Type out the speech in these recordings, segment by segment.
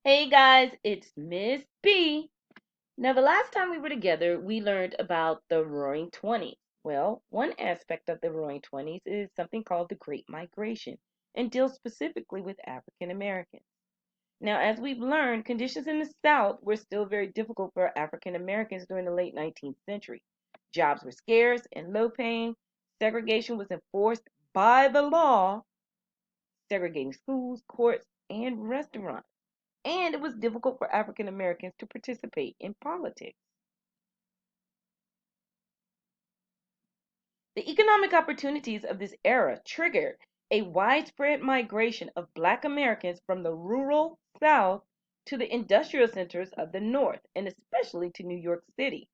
Hey guys, it's Miss B. Now, the last time we were together, we learned about the Roaring Twenties. Well, one aspect of the Roaring Twenties is something called the Great Migration and deals specifically with African Americans. Now, as we've learned, conditions in the South were still very difficult for African Americans during the late 19th century. Jobs were scarce and low paying. Segregation was enforced by the law, segregating schools, courts, and restaurants, and it was difficult for African Americans to participate in politics. The economic opportunities of this era triggered a widespread migration of Black Americans from the rural South to the industrial centers of the North, and especially to New York City.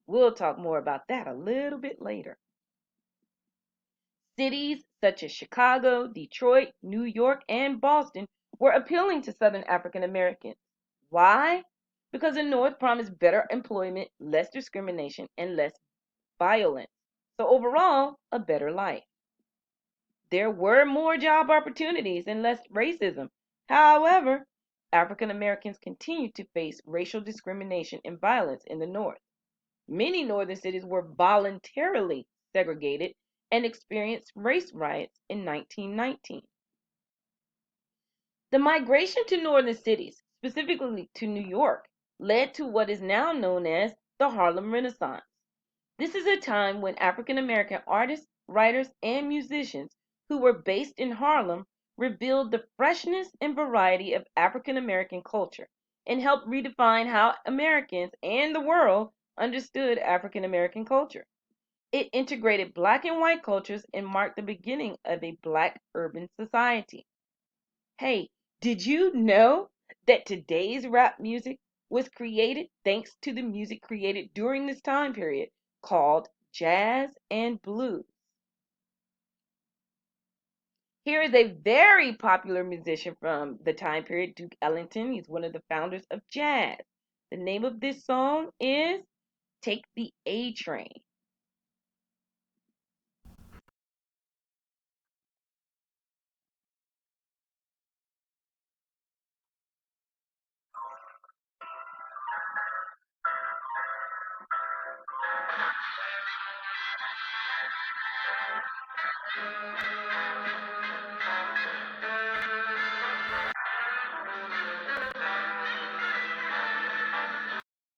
We'll talk more about that a little bit later. Cities such as Chicago, Detroit, New York, and Boston were appealing to Southern African Americans. Why? Because the North promised better employment, less discrimination, and less violence. So, overall, a better life. There were more job opportunities and less racism. However, African Americans continued to face racial discrimination and violence in the North. Many northern cities were voluntarily segregated and experienced race riots in 1919. The migration to northern cities, specifically to New York, led to what is now known as the Harlem Renaissance. This is a time when African American artists, writers, and musicians who were based in Harlem revealed the freshness and variety of African American culture and helped redefine how Americans and the world understood African American culture. It integrated black and white cultures and marked the beginning of a black urban society. Hey, did you know that today's rap music was created thanks to the music created during this time period called jazz and blues? Here is a very popular musician from the time period, Duke Ellington. He's one of the founders of jazz. The name of this song is Take the A Train.